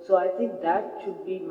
So I think that should be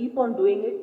keep on doing it,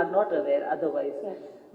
are not aware otherwise.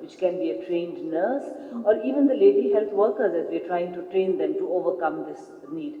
which can be a trained nurse, or even the lady health workers as we're trying to train them to overcome this need.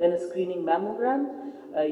then a screening mammogram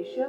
Asia.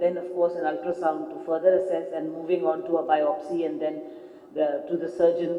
then of course an ultrasound to further assess, and moving on to a biopsy and then to the surgeon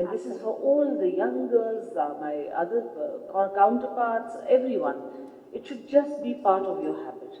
And this is for all the young girls, my other counterparts, everyone. It should just be part of your habit.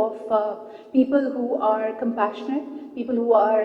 of people who are compassionate, people who are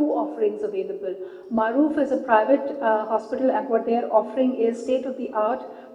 2 offerings available. Maroof is a private hospital, and what they are offering is state of the art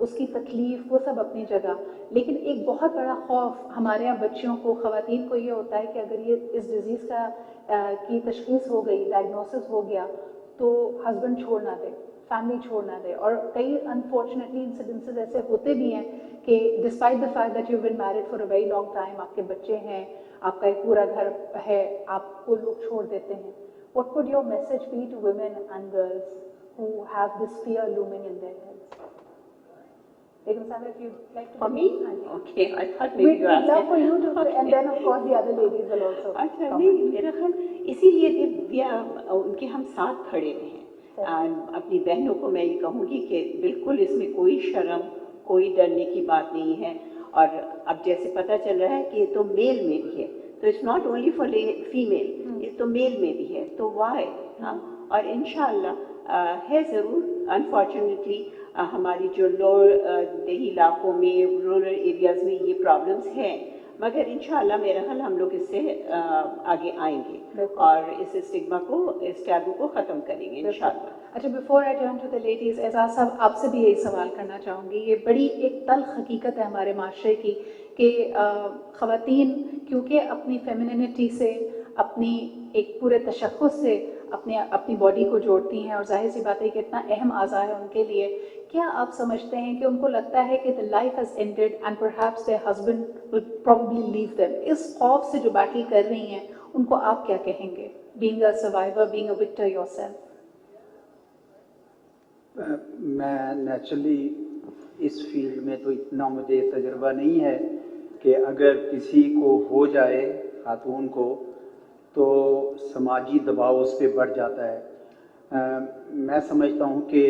اس کی تکلیف وہ سب اپنی جگہ. لیکن ایک بہت بڑا خوف ہمارے یہاں بچیوں کو, خواتین کو یہ ہوتا ہے کہ اگر یہ اس ڈیزیز کی تشخیص ہو گئی, ڈائگنوسس ہو گیا, تو ہسبینڈ چھوڑ نہ دے, فیملی چھوڑ نہ دے. اور کئی انفارچونیٹلی انسیڈنسز ایسے ہوتے بھی ہیں کہ despite the fact that you been married for a very long time, آپ کے بچے ہیں, آپ کا ایک پورا گھر ہے, آپ کو لوگ چھوڑ دیتے ہیں. What would your message be to women and girls who have this fear looming in their heads? Begum Sahib, if you'd like to. For me? Okay, I thought maybe you We'd asked love for you to, Okay. and then of course the other ladies will also. اچھا comment. نہیں, میرا خیال اسی لیے ان کے ہم ساتھ کھڑے رہیں. اپنی بہنوں کو میں یہ کہوں گی کہ بالکل اس میں کوئی شرم, کوئی ڈرنے کی بات نہیں ہے. اور اب جیسے پتہ چل رہا ہے کہ یہ تو میل میں بھی ہے, تو it's not only for female, یہ تو میل میں بھی ہے, تو وائی. ہاں, اور انشاءاللہ ہے ضرور. انفارچونیٹلی ہماری جو لوور دیہی علاقوں میں, رورل ایریاز میں یہ پرابلمس ہیں, مگر انشاءاللہ میرا خیال ہم لوگ اس سے آگے آئیں گے اور اس اسٹگما کو, اس ٹیبو کو ختم کریں گے انشاءاللہ. اچھا, before I turn to the ladies, Aizaz صاحب آپ سے بھی یہی سوال کرنا چاہوں گی. یہ بڑی ایک تلخ حقیقت ہے ہمارے معاشرے کی کہ خواتین کیونکہ اپنی فیمینینٹی سے, اپنی ایک پورے تشخص سے اپنی باڈی کو جوڑتی ہیں, اور ظاہر سی بات ہے کہ اتنا اہم اعضاء ہے ان کے لیے. کیا آپ سمجھتے ہیں کہ ان کو لگتا ہے کہ the life has ended and perhaps their husband will probably leave them, اس خوف سے جو بیٹل کر رہی ہیں ان کو آپ کیا کہیں گے, being a survivor, being a victor yourself? میں نیچرلی اس فیلڈ میں تو اتنا مجھے تجربہ نہیں ہے کہ اگر کسی کو ہو جائے, خاتون کو, تو سماجی دباؤ اس پہ بڑھ جاتا ہے. میں سمجھتا ہوں کہ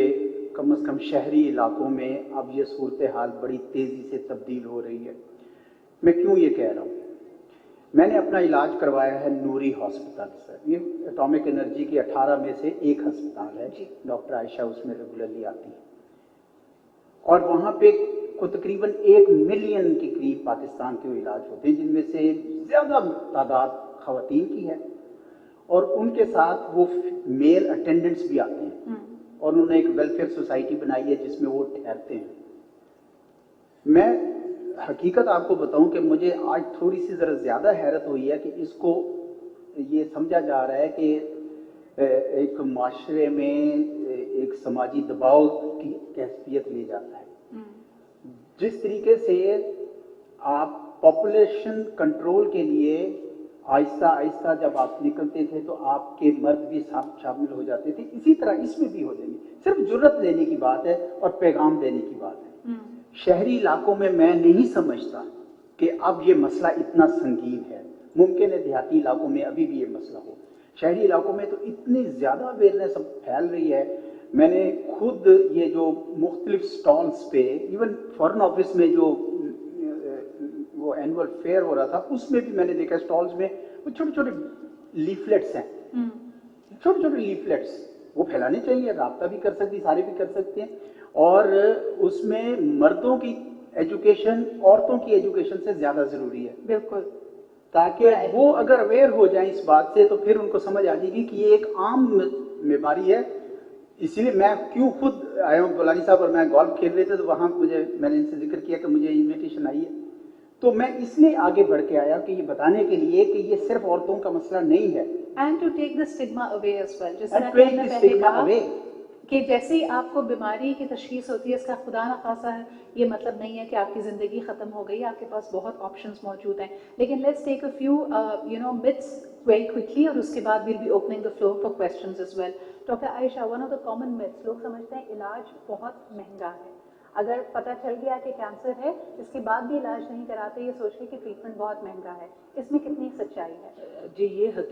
کم از کم شہری علاقوں میں اب یہ صورتحال بڑی تیزی سے تبدیل ہو رہی ہے. میں کیوں یہ کہہ رہا ہوں؟ میں نے اپنا علاج کروایا ہے نوری ہاسپٹل سے. یہ اٹامک انرجی کی 18 میں سے ایک ہسپتال ہے, ڈاکٹر عائشہ اس میں ریگولرلی آتی ہیں, اور وہاں پہ کو تقریباً 1 ملین کے قریب پاکستان کے علاج ہوتے ہیں, جن میں سے زیادہ تعداد خواتین کی ہے, اور ان کے ساتھ وہ میل اٹینڈنٹس بھی آتے ہیں, اور انہوں نے ایک ویلفیئر سوسائٹی بنائی ہے جس میں وہ ٹھہرتے ہیں. میں حقیقت آپ کو بتاؤں کہ مجھے آج تھوڑی سی ذرا زیادہ حیرت ہوئی ہے کہ اس کو یہ سمجھا جا رہا ہے کہ ایک معاشرے میں ایک سماجی دباؤ کی کیفیت لے جاتا ہے. جس طریقے سے آپ پاپولیشن کنٹرول کے لیے آہستہ آہستہ جب آپ نکلتے تھے تو آپ کے مرد بھی شامل ہو جاتے تھے, اسی طرح اس میں بھی ہو جائیں گے. صرف جرت لینے کی بات ہے اور پیغام دینے کی بات ہے. شہری علاقوں میں میں نہیں سمجھتا کہ اب یہ مسئلہ اتنا سنگین ہے. ممکن ہے دیہاتی علاقوں میں ابھی بھی یہ مسئلہ ہو, شہری علاقوں میں تو اتنی زیادہ اویئرنیس پھیل رہی ہے. میں نے خود یہ جو مختلف سٹالز پہ, ایون فارن آفس میں جو وہ اینول فیئر ہو رہا تھا, اس میں بھی میں نے دیکھا سٹالز میں وہ چھوٹے چھوٹے لیفلیٹس ہیں, چھوٹے چھوٹے لیفلیٹس, وہ پھیلانے چاہیے. رابطہ بھی کر سکتی, سارے بھی کر سکتے ہیں, اور اس میں مردوں کی ایجوکیشن عورتوں کی ایجوکیشن سے زیادہ ضروری ہے. بالکل, تاکہ وہ اگر اویئر ہو جائیں اس بات سے تو پھر ان کو سمجھ آ جائے گی کہ یہ ایک عام بیماری ہے. اسی لیے میں کیوں خود آیا ہوں, بولانی صاحب اور میں گولف کھیل رہے تھے تو وہاں میں نے ان سے ذکر کیا کہ مجھے انویٹیشن آئی ہے, تو میں اس لیے آگے بڑھ کے آیا کہ یہ بتانے کے لیے کہ یہ صرف عورتوں کا مسئلہ نہیں ہے. And to take the stigma away as well, جس And طرح take کہ the میں نے stigma کہا away. کہ جیسے ہی آپ کو بیماری کی تشخیص ہوتی ہے, اس کا خدا نخواستہ یہ مطلب نہیں ہے کہ آپ کی زندگی ختم ہو گئی, آپ کے پاس بہت آپشنس موجود ہیں. لیکن let's take a few myths very quickly, اور اس کے بعد we'll be opening the floor for questions as well. Doctor Ayesha, one of the common myths, لوگ سمجھتے ہیں علاج بہت مہنگا ہے. اگر پتہ چل گیا کہ کینسر ہے, اس کے بعد بھی علاج نہیں کراتے, یہ سوچ کے کہ ٹریٹمنٹ بہت مہنگا ہے. اس میں کتنی سچائی ہے؟ جی, یہ